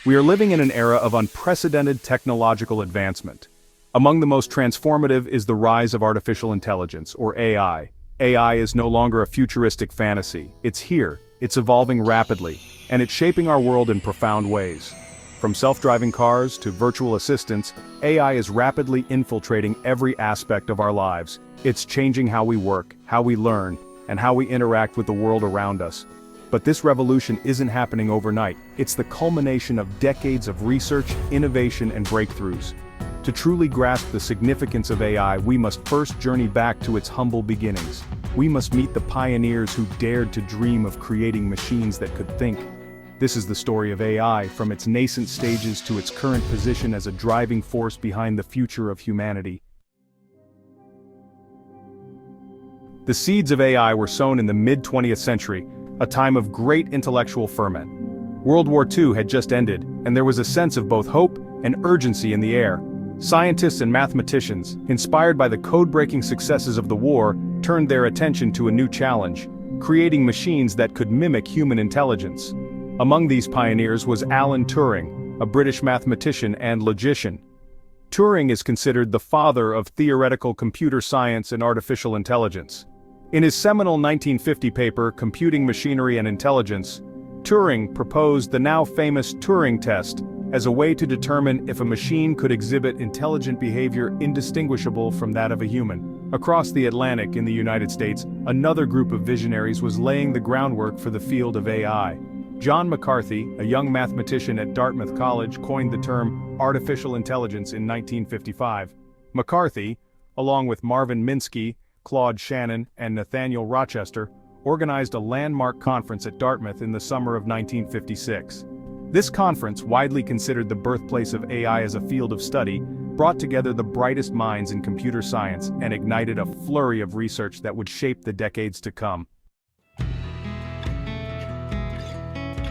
We are living in an era of unprecedented technological advancement. Among the most transformative is the rise of artificial intelligence, or AI. AI is no longer a futuristic fantasy. It's here, it's evolving rapidly, and it's shaping our world in profound ways. From self-driving cars to virtual assistants, AI is rapidly infiltrating every aspect of our lives. It's changing how we work, how we learn, and how we interact with the world around us. But this revolution isn't happening overnight. It's the culmination of decades of research, innovation, and breakthroughs. To truly grasp the significance of AI, we must first journey back to its humble beginnings. We must meet the pioneers who dared to dream of creating machines that could think. This is the story of AI, from its nascent stages to its current position as a driving force behind the future of humanity. The seeds of AI were sown in the mid-20th century, a time of great intellectual ferment. World War II had just ended, and there was a sense of both hope and urgency in the air. Scientists and mathematicians, inspired by the code-breaking successes of the war, turned their attention to a new challenge: creating machines that could mimic human intelligence. Among these pioneers was Alan Turing, a British mathematician and logician. Turing is considered the father of theoretical computer science and artificial intelligence. In his seminal 1950 paper, Computing Machinery and Intelligence, Turing proposed the now famous Turing test as a way to determine if a machine could exhibit intelligent behavior indistinguishable from that of a human. Across the Atlantic in the United States, another group of visionaries was laying the groundwork for the field of AI. John McCarthy, a young mathematician at Dartmouth College, coined the term artificial intelligence in 1955. McCarthy, along with Marvin Minsky, Claude Shannon, and Nathaniel Rochester, organized a landmark conference at Dartmouth in the summer of 1956. This conference, widely considered the birthplace of AI as a field of study, brought together the brightest minds in computer science and ignited a flurry of research that would shape the decades to come.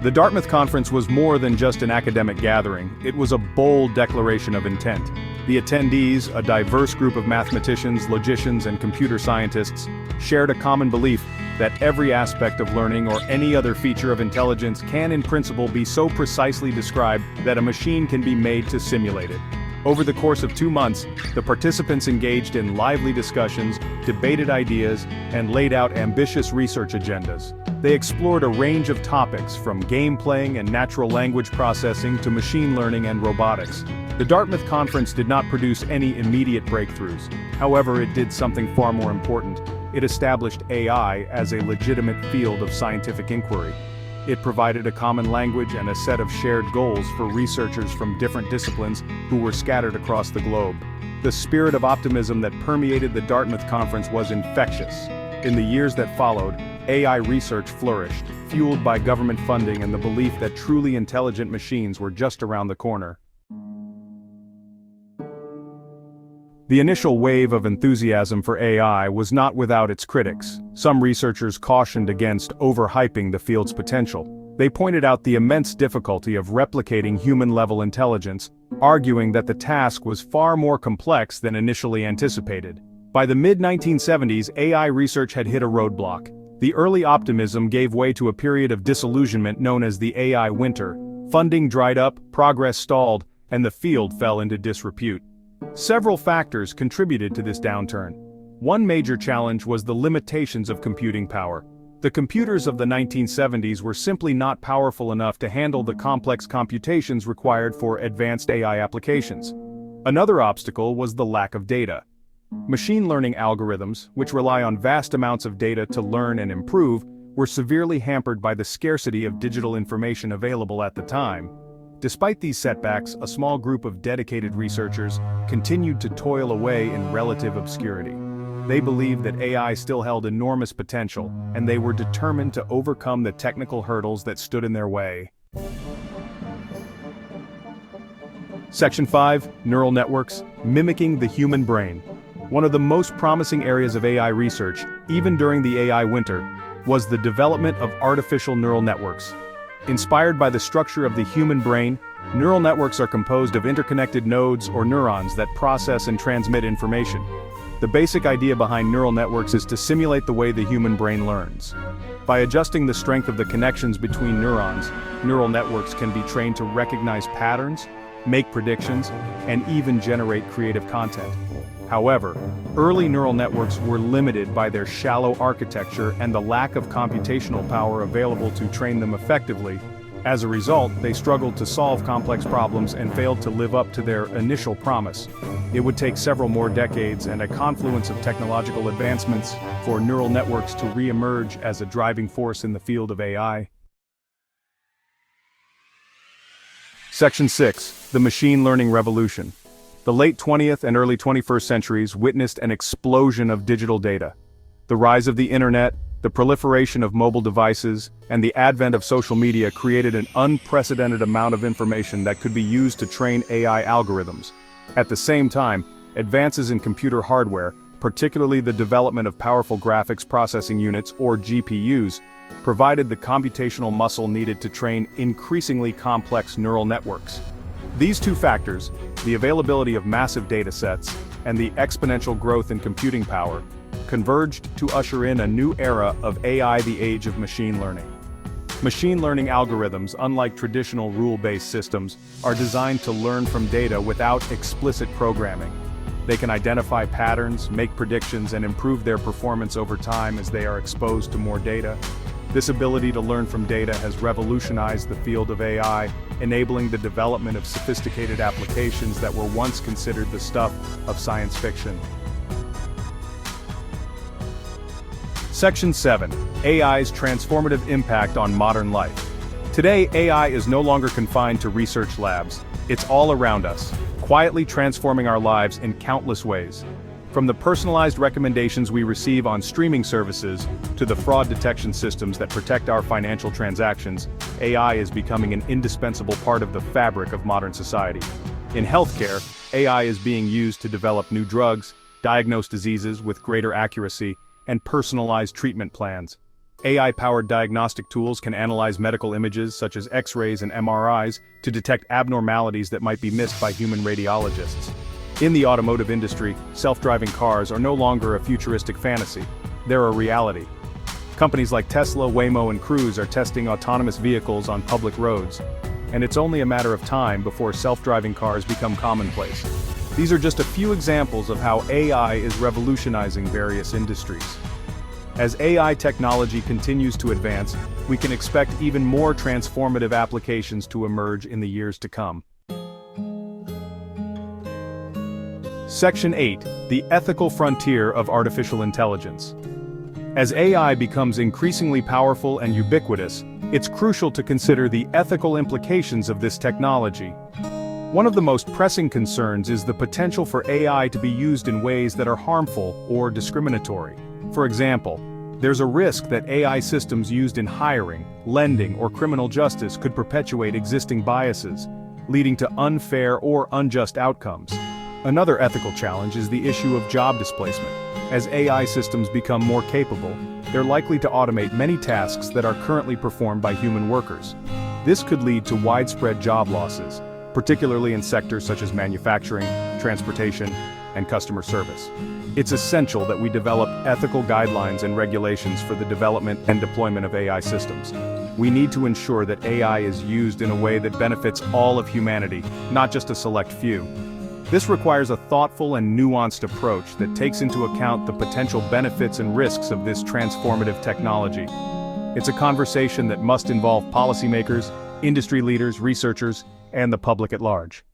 The Dartmouth Conference was more than just an academic gathering. It was a bold declaration of intent. The attendees, a diverse group of mathematicians, logicians, and computer scientists, shared a common belief that every aspect of learning or any other feature of intelligence can in principle be so precisely described that a machine can be made to simulate it. Over the course of 2 months, the participants engaged in lively discussions, debated ideas, and laid out ambitious research agendas. They explored a range of topics from game playing and natural language processing to machine learning and robotics. The Dartmouth Conference did not produce any immediate breakthroughs. However, it did something far more important. It established AI as a legitimate field of scientific inquiry. It provided a common language and a set of shared goals for researchers from different disciplines who were scattered across the globe. The spirit of optimism that permeated the Dartmouth Conference was infectious. In the years that followed, AI research flourished, fueled by government funding and the belief that truly intelligent machines were just around the corner. The initial wave of enthusiasm for AI was not without its critics. Some researchers cautioned against overhyping the field's potential. They pointed out the immense difficulty of replicating human-level intelligence, arguing that the task was far more complex than initially anticipated. By the mid-1970s, AI research had hit a roadblock. The early optimism gave way to a period of disillusionment known as the AI winter. Funding dried up, progress stalled, and the field fell into disrepute. Several factors contributed to this downturn. One major challenge was the limitations of computing power. The computers of the 1970s were simply not powerful enough to handle the complex computations required for advanced AI applications. Another obstacle was the lack of data. Machine learning algorithms, which rely on vast amounts of data to learn and improve, were severely hampered by the scarcity of digital information available at the time. Despite these setbacks, a small group of dedicated researchers continued to toil away in relative obscurity. They believed that AI still held enormous potential, and they were determined to overcome the technical hurdles that stood in their way. Section 5, Neural Networks, Mimicking the Human Brain. One of the most promising areas of AI research, even during the AI winter, was the development of artificial neural networks. Inspired by the structure of the human brain, neural networks are composed of interconnected nodes or neurons that process and transmit information. The basic idea behind neural networks is to simulate the way the human brain learns. By adjusting the strength of the connections between neurons, neural networks can be trained to recognize patterns, make predictions, and even generate creative content. However, early neural networks were limited by their shallow architecture and the lack of computational power available to train them effectively. As a result, they struggled to solve complex problems and failed to live up to their initial promise. It would take several more decades and a confluence of technological advancements for neural networks to re-emerge as a driving force in the field of AI. Section 6. The Machine Learning Revolution. The late 20th and early 21st centuries witnessed an explosion of digital data. The rise of the internet, the proliferation of mobile devices, and the advent of social media created an unprecedented amount of information that could be used to train AI algorithms. At the same time, advances in computer hardware, particularly the development of powerful graphics processing units or GPUs, provided the computational muscle needed to train increasingly complex neural networks. These two factors, the availability of massive datasets and the exponential growth in computing power, converged to usher in a new era of AI, the age of machine learning. Machine learning algorithms, unlike traditional rule-based systems, are designed to learn from data without explicit programming. They can identify patterns, make predictions, and improve their performance over time as they are exposed to more data. This ability to learn from data has revolutionized the field of AI, enabling the development of sophisticated applications that were once considered the stuff of science fiction. Section 7. AI's transformative impact on modern life. Today, AI is no longer confined to research labs. It's all around us, quietly transforming our lives in countless ways. From the personalized recommendations we receive on streaming services, to the fraud detection systems that protect our financial transactions, AI is becoming an indispensable part of the fabric of modern society. In healthcare, AI is being used to develop new drugs, diagnose diseases with greater accuracy, and personalized treatment plans. AI-powered diagnostic tools can analyze medical images such as X-rays and MRIs to detect abnormalities that might be missed by human radiologists. In the automotive industry, self-driving cars are no longer a futuristic fantasy. They're a reality. Companies like Tesla, Waymo, and Cruise are testing autonomous vehicles on public roads, and it's only a matter of time before self-driving cars become commonplace. These are just a few examples of how AI is revolutionizing various industries. As AI technology continues to advance, we can expect even more transformative applications to emerge in the years to come. Section 8. The Ethical Frontier of Artificial Intelligence. As AI becomes increasingly powerful and ubiquitous, it's crucial to consider the ethical implications of this technology. One of the most pressing concerns is the potential for AI to be used in ways that are harmful or discriminatory. For example, there's a risk that AI systems used in hiring, lending, or criminal justice could perpetuate existing biases, leading to unfair or unjust outcomes. Another ethical challenge is the issue of job displacement. As AI systems become more capable, they're likely to automate many tasks that are currently performed by human workers. This could lead to widespread job losses, particularly in sectors such as manufacturing, transportation, and customer service. It's essential that we develop ethical guidelines and regulations for the development and deployment of AI systems. We need to ensure that AI is used in a way that benefits all of humanity, not just a select few. This requires a thoughtful and nuanced approach that takes into account the potential benefits and risks of this transformative technology. It's a conversation that must involve policymakers, industry leaders, researchers, and the public at large.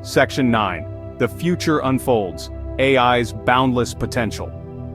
Section 9. The future unfolds. AI's boundless potential.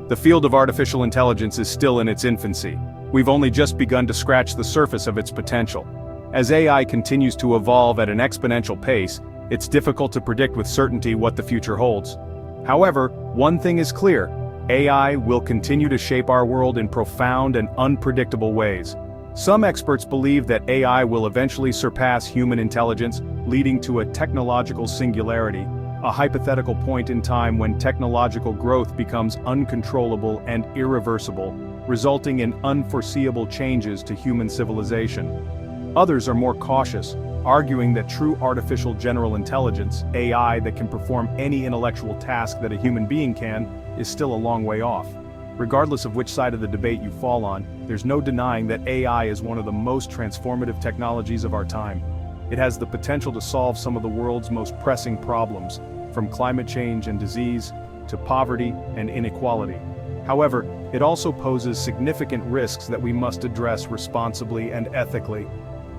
The field of artificial intelligence is still in its infancy. We've only just begun to scratch the surface of its potential. As AI continues to evolve at an exponential pace, it's difficult to predict with certainty what the future holds. However, one thing is clear: AI will continue to shape our world in profound and unpredictable ways. Some experts believe that AI will eventually surpass human intelligence, leading to a technological singularity, a hypothetical point in time when technological growth becomes uncontrollable and irreversible, resulting in unforeseeable changes to human civilization. Others are more cautious, arguing that true artificial general intelligence, AI that can perform any intellectual task that a human being can, is still a long way off. Regardless of which side of the debate you fall on, there's no denying that AI is one of the most transformative technologies of our time. It has the potential to solve some of the world's most pressing problems, from climate change and disease, to poverty and inequality. However, it also poses significant risks that we must address responsibly and ethically.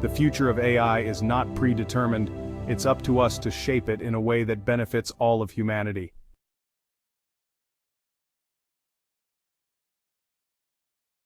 The future of AI is not predetermined, it's up to us to shape it in a way that benefits all of humanity.